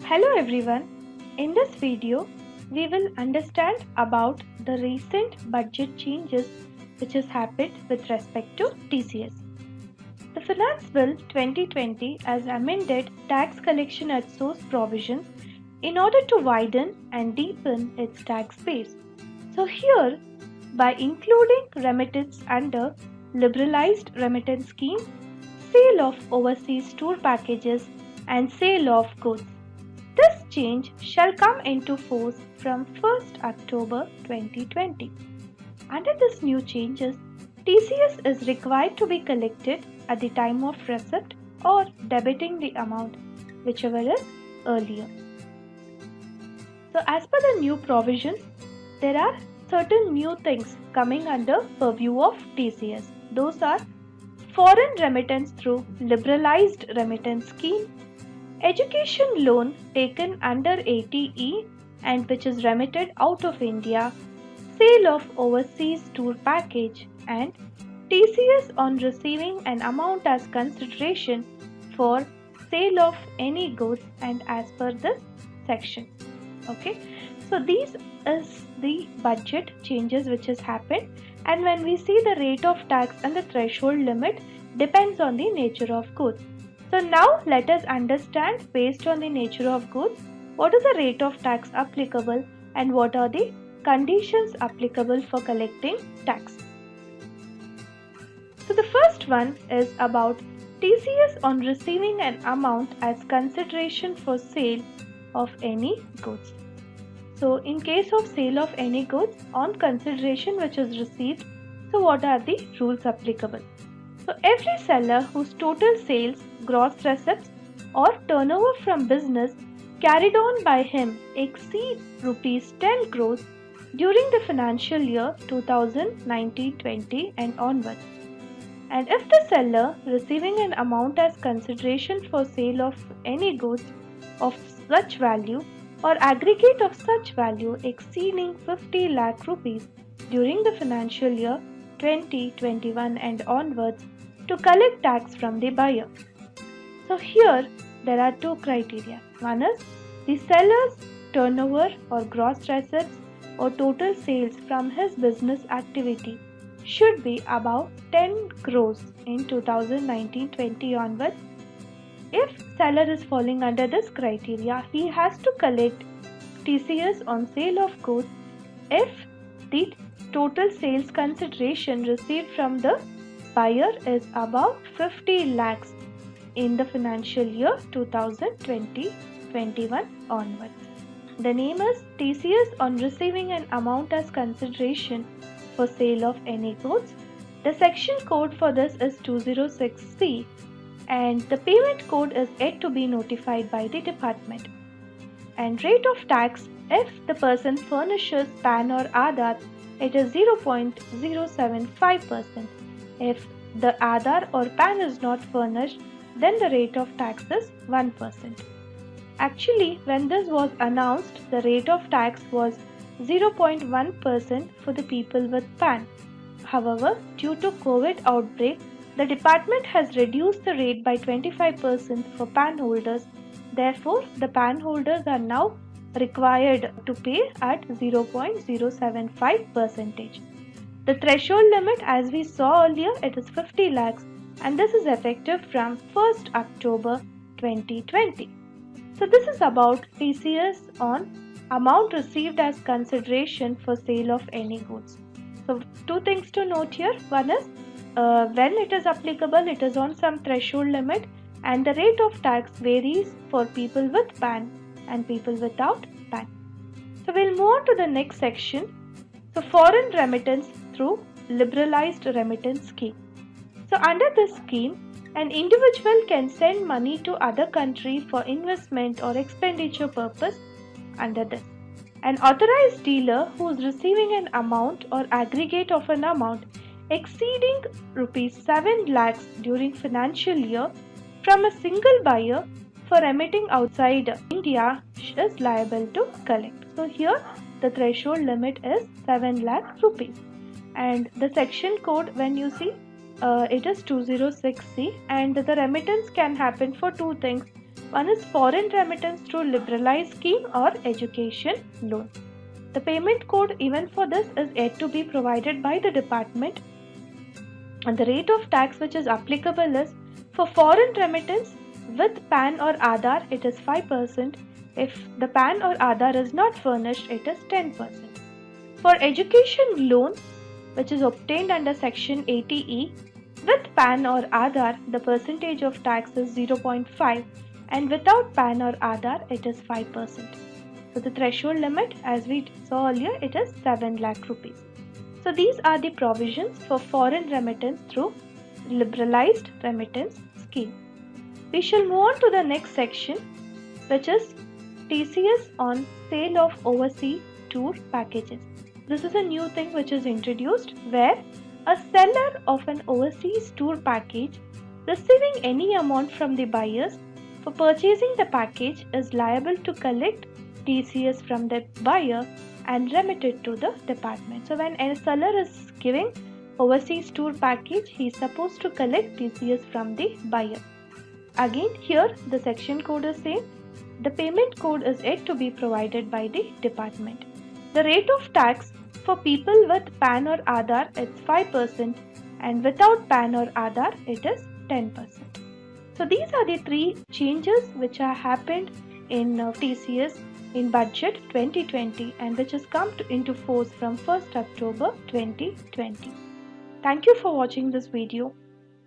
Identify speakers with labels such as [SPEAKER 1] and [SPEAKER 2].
[SPEAKER 1] Hello everyone. In this video, we will understand about the recent budget changes which has happened with respect to TCS. The Finance Bill 2020 has amended tax collection at source provisions in order to widen and deepen its tax base. So here, by including remittance under liberalized remittance scheme, sale of overseas tour packages and sale of goods, this change shall come into force from 1st October 2020. Under this new changes, TCS is required to be collected at the time of receipt or debiting the amount, whichever is earlier. So as per the new provisions, there are certain new things coming under purview of TCS. Those are foreign remittance through liberalized remittance scheme, education loan taken under ATE and which is remitted out of India, sale of overseas tour package, and TCS on receiving an amount as consideration for sale of any goods and as per this section. Okay, so these is the budget changes which has happened, and when we see the rate of tax and the threshold limit depends on the nature of goods. So now let us understand, based on the nature of goods, what is the rate of tax applicable and what are the conditions applicable for collecting tax. So the first one is about TCS on receiving an amount as consideration for sale of any goods. So in case of sale of any goods on consideration which is received, so what are the rules applicable? So every seller whose total sales, gross receipts or turnover from business carried on by him exceed rupees 10 crores during the financial year 2019-20 and onwards. And if the seller receiving an amount as consideration for sale of any goods of such value or aggregate of such value exceeding 50 lakh rupees during the financial year 2021 and onwards to collect tax from the buyer. So here there are two criteria. One is the seller's turnover or gross receipts or total sales from his business activity should be above 10 crores in 2019-20 onwards. If seller is falling under this criteria, he has to collect TCS on sale of goods if the total sales consideration received from the buyer is above 50 lakhs in the financial year 2020-21 onwards. The name is TCS on receiving an amount as consideration for sale of any goods. The section code for this is 206C and the payment code is yet to be notified by the department. And rate of tax, if the person furnishes PAN or Aadhaar, it is 0.075%. If the Aadhaar or PAN is not furnished, then the rate of tax is 1%. Actually, when this was announced, the rate of tax was 0.1% for the people with PAN. However, due to COVID outbreak, the department has reduced the rate by 25% for PAN holders. Therefore, the PAN holders are now required to pay at 0.075%. The threshold limit, as we saw earlier, it is 50 lakhs and this is effective from 1st October 2020. So this is about TCS on amount received as consideration for sale of any goods. So two things to note here. One is when it is applicable, it is on some threshold limit and the rate of tax varies for people with PAN and people without PAN. So we'll move on to the next section. So foreign remittance through liberalized remittance scheme. So under this scheme, an individual can send money to other country for investment or expenditure purpose under this. An authorized dealer who is receiving an amount or aggregate of an amount exceeding rupees 7 lakhs during financial year from a single buyer for remitting outside India is liable to collect. So here the threshold limit is 7 lakh rupees and the section code, when you see, it is 206C and the remittance can happen for two things. One is foreign remittance through liberalized scheme or education loan. The payment code even for this is yet to be provided by the department, and the rate of tax which is applicable is for foreign remittance with PAN or Aadhaar it is 5%. If the PAN or Aadhaar is not furnished, it is 10%. For education loan which is obtained under section 80E with PAN or Aadhaar, the percentage of tax is 0.5 and without PAN or Aadhaar it is 5%. So the threshold limit, as we saw earlier, it is 7 lakh rupees. So these are the provisions for foreign remittance through liberalized remittance scheme. We shall move on to the next section, which is TCS on sale of overseas tour packages. This is a new thing which is introduced where a seller of an overseas tour package receiving any amount from the buyers for purchasing the package is liable to collect TCS from the buyer and remit it to the department. So when a seller is giving overseas tour package, he is supposed to collect TCS from the buyer. Again, here the section code is same. The payment code is yet to be provided by the department. The rate of tax for people with PAN or Aadhaar is 5% and without PAN or Aadhaar it is 10%. So these are the three changes which have happened in TCS in budget 2020 and which has come into force from 1st October 2020. Thank you for watching this video.